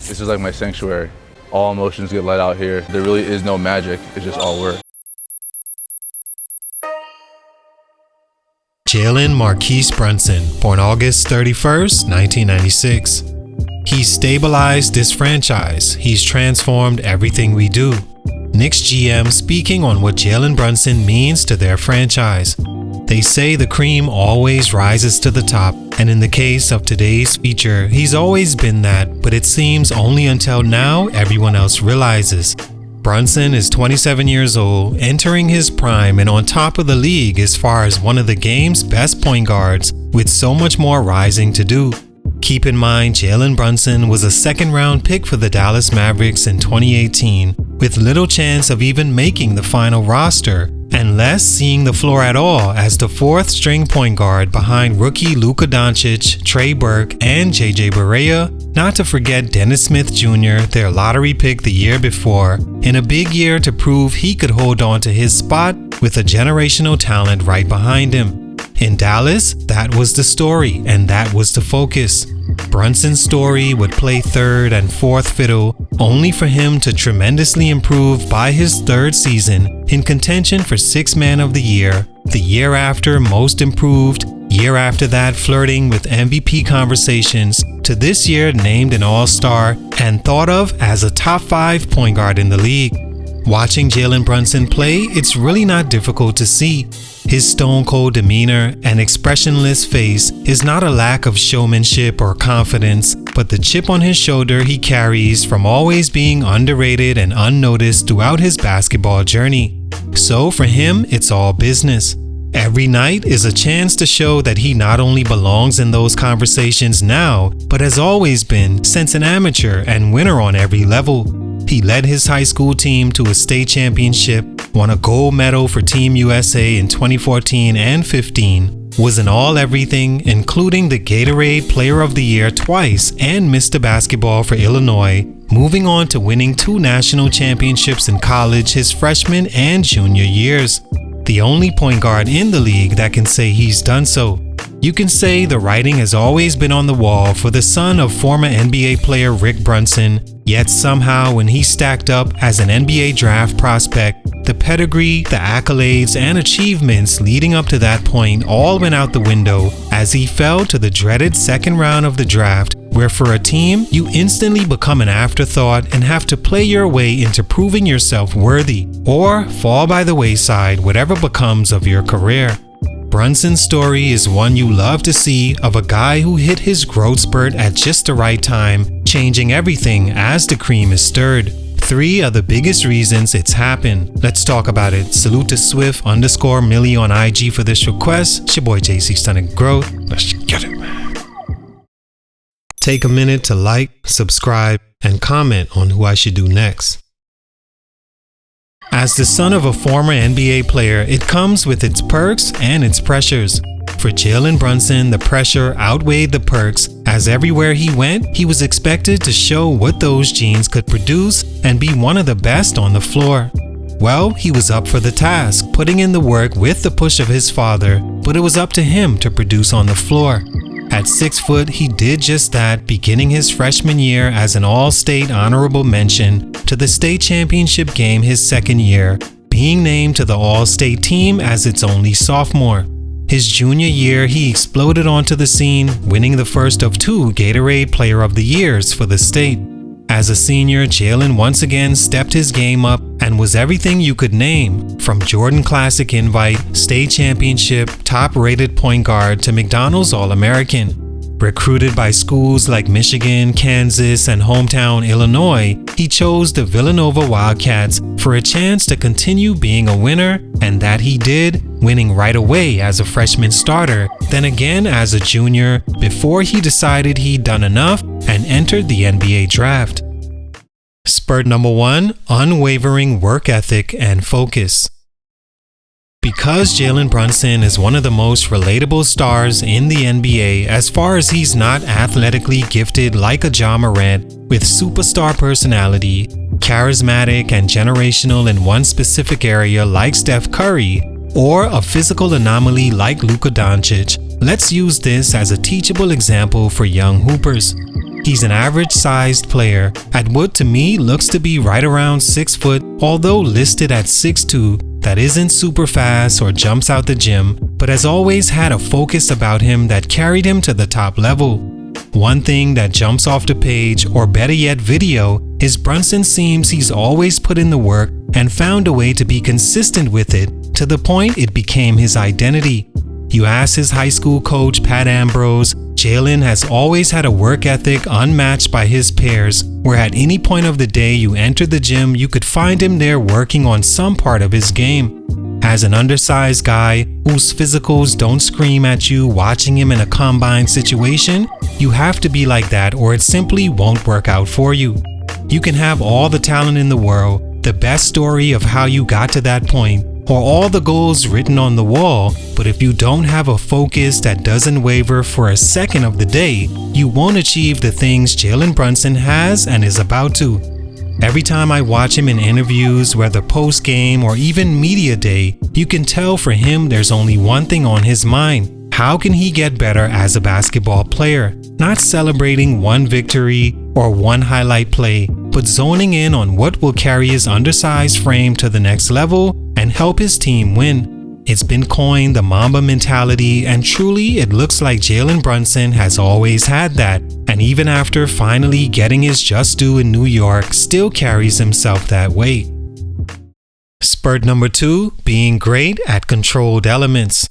This is like my sanctuary. All emotions get let out here. There really is no magic, it's just all work. Jalen Marquise Brunson, born August 31st, 1996. He's stabilized this franchise. He's transformed everything we do. Knicks GM speaking on what Jalen Brunson means to their franchise. They say the cream always rises to the top, and in the case of today's feature, he's always been that, but it seems only until now everyone else realizes. Brunson is 27 years old, entering his prime and on top of the league as far as one of the game's best point guards, with so much more rising to do. Keep in mind, Jalen Brunson was a second-round pick for the Dallas Mavericks in 2018, with little chance of even making the final roster, and less seeing the floor at all as the fourth-string point guard behind rookie Luka Doncic, Trey Burke, and JJ Barea, not to forget Dennis Smith Jr., their lottery pick the year before, in a big year to prove he could hold on to his spot with a generational talent right behind him. In Dallas, that was the story, and that was the focus. Brunson's story would play third and fourth fiddle, only for him to tremendously improve by his third season in contention for Sixth Man of the year after Most Improved, year after that flirting with MVP conversations, to this year named an All-Star and thought of as a top 5 point guard in the league. Watching Jalen Brunson play, it's really not difficult to see. His stone-cold demeanor and expressionless face is not a lack of showmanship or confidence, but the chip on his shoulder he carries from always being underrated and unnoticed throughout his basketball journey. So for him, it's all business. Every night is a chance to show that he not only belongs in those conversations now, but has always been since an amateur and winner on every level. He led his high school team to a state championship, won a gold medal for Team USA in 2014 and 15, was an all-everything, including the Gatorade Player of the Year twice and Mr. Basketball for Illinois, moving on to winning 2 national championships in college his freshman and junior years. The only point guard in the league that can say he's done so. You can say the writing has always been on the wall for the son of former NBA player Rick Brunson, yet somehow when he stacked up as an NBA draft prospect, the pedigree, the accolades, and achievements leading up to that point all went out the window as he fell to the dreaded second round of the draft, where for a team, you instantly become an afterthought and have to play your way into proving yourself worthy, or fall by the wayside whatever becomes of your career. Brunson's story is one you love to see, of a guy who hit his growth spurt at just the right time, changing everything as the cream is stirred. 3 are the biggest reasons it's happened. Let's talk about it. Salute to Swift_Millie on IG for this request. It's your boy JC Stunted Growth. Let's get it, man. Take a minute to like, subscribe, and comment on who I should do next. As the son of a former NBA player, it comes with its perks and its pressures. For Jalen Brunson, the pressure outweighed the perks, as everywhere he went, he was expected to show what those genes could produce and be one of the best on the floor. Well, he was up for the task, putting in the work with the push of his father, but it was up to him to produce on the floor. At 6 foot, he did just that, beginning his freshman year as an all-state honorable mention to the state championship game his second year, being named to the all-state team as its only sophomore. His junior year, he exploded onto the scene, winning the first of 2 Gatorade Player of the Years for the state. As a senior, Jalen once again stepped his game up and was everything you could name, from Jordan Classic invite, state championship, top-rated point guard to McDonald's All-American. Recruited by schools like Michigan, Kansas, and hometown Illinois, he chose the Villanova Wildcats for a chance to continue being a winner, and that he did, winning right away as a freshman starter, then again as a junior, before he decided he'd done enough and entered the NBA draft. Spurt number 1, unwavering work ethic and focus. Because Jalen Brunson is one of the most relatable stars in the NBA as far as he's not athletically gifted like a Ja Morant, with superstar personality, charismatic and generational in one specific area like Steph Curry, or a physical anomaly like Luka Doncic, let's use this as a teachable example for young hoopers. He's an average-sized player at what to me looks to be right around 6 foot, although listed at 6'2", that isn't super fast or jumps out the gym, but has always had a focus about him that carried him to the top level. One thing that jumps off the page, or better yet video, is Brunson seems he's always put in the work and found a way to be consistent with it to the point it became his identity. You ask his high school coach Pat Ambrose, Jalen has always had a work ethic unmatched by his peers, where at any point of the day you entered the gym, you could find him there working on some part of his game. As an undersized guy whose physicals don't scream at you watching him in a combine situation, you have to be like that or it simply won't work out for you. You can have all the talent in the world, the best story of how you got to that point, or all the goals written on the wall, but if you don't have a focus that doesn't waver for a second of the day, you won't achieve the things Jalen Brunson has and is about to. Every time I watch him in interviews, whether post-game or even media day, you can tell for him there's only one thing on his mind. How can he get better as a basketball player? Not celebrating one victory or one highlight play, but zoning in on what will carry his undersized frame to the next level and help his team win. It's been coined the Mamba mentality, and truly it looks like Jalen Brunson has always had that, and even after finally getting his just due in New York, still carries himself that way. Spurt number 2, being great at controlled elements.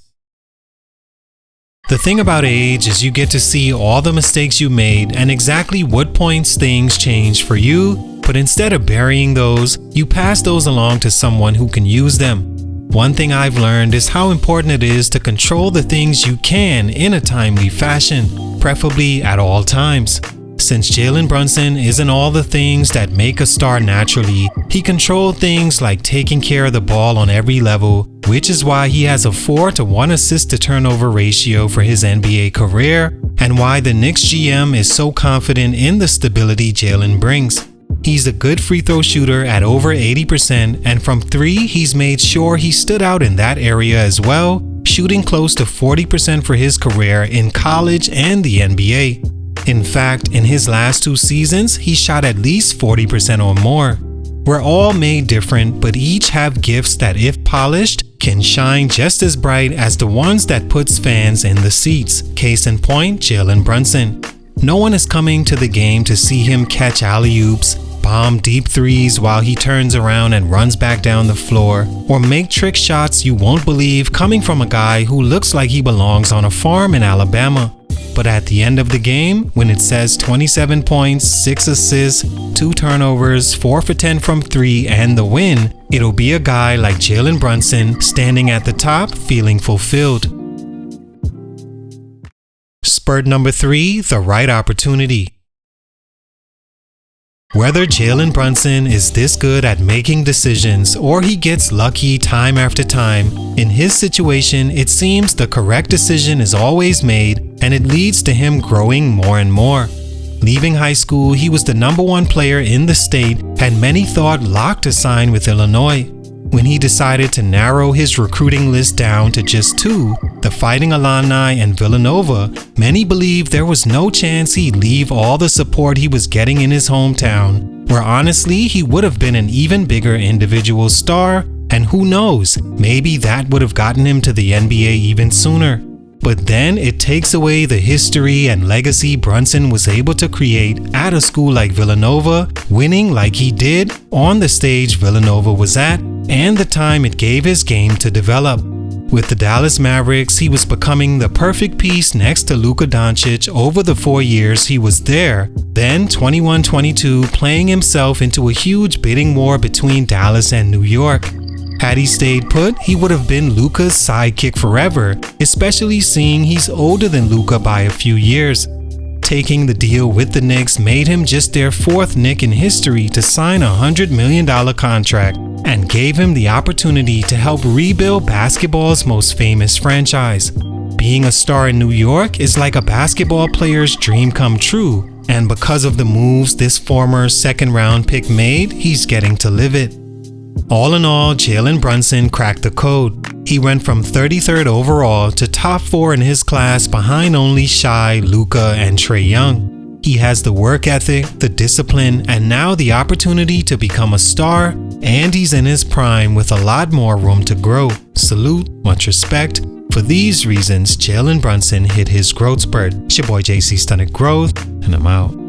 The thing about age is you get to see all the mistakes you made and exactly what points things change for you, but instead of burying those, you pass those along to someone who can use them. One thing I've learned is how important it is to control the things you can in a timely fashion, preferably at all times. Since Jalen Brunson isn't all the things that make a star naturally, he controlled things like taking care of the ball on every level, which is why he has a 4-to-1 assist to turnover ratio for his NBA career, and why the Knicks GM is so confident in the stability Jalen brings. He's a good free throw shooter at over 80%, and from 3 he's made sure he stood out in that area as well, shooting close to 40% for his career in college and the NBA. In fact, in his last 2 seasons, he shot at least 40% or more. We're all made different, but each have gifts that, if polished, can shine just as bright as the ones that puts fans in the seats. Case in point, Jalen Brunson. No one is coming to the game to see him catch alley-oops, bomb deep threes while he turns around and runs back down the floor, or make trick shots you won't believe coming from a guy who looks like he belongs on a farm in Alabama. But at the end of the game, when it says 27 points, 6 assists, 2 turnovers, 4 for 10 from 3 and the win, it'll be a guy like Jalen Brunson standing at the top feeling fulfilled. Spurt number 3, the right opportunity. Whether Jalen Brunson is this good at making decisions or he gets lucky time after time, in his situation it seems the correct decision is always made and it leads to him growing more and more. Leaving high school, he was the #1 player in the state and many thought locked to sign with Illinois. When he decided to narrow his recruiting list down to just 2, the Fighting Illini and Villanova, many believed there was no chance he'd leave all the support he was getting in his hometown, where honestly he would have been an even bigger individual star, and who knows, maybe that would have gotten him to the NBA even sooner. But then it takes away the history and legacy Brunson was able to create at a school like Villanova, winning like he did on the stage Villanova was at, and the time it gave his game to develop. With the Dallas Mavericks, he was becoming the perfect piece next to Luka Doncic over the 4 years he was there, then 21-22 playing himself into a huge bidding war between Dallas and New York. Had he stayed put, he would have been Luka's sidekick forever, especially seeing he's older than Luka by a few years. Taking the deal with the Knicks made him just their 4th Knick in history to sign a $100 million contract, and gave him the opportunity to help rebuild basketball's most famous franchise. Being a star in New York is like a basketball player's dream come true, and because of the moves this former 2nd-round pick made, he's getting to live it. All in all, Jalen Brunson cracked the code. He went from 33rd overall to top 4 in his class behind only Shai, Luka, and Trae Young. He has the work ethic, the discipline, and now the opportunity to become a star, and he's in his prime with a lot more room to grow. Salute, much respect. For these reasons, Jalen Brunson hit his growth spurt. It's your boy JC Stunted Growth, and I'm out.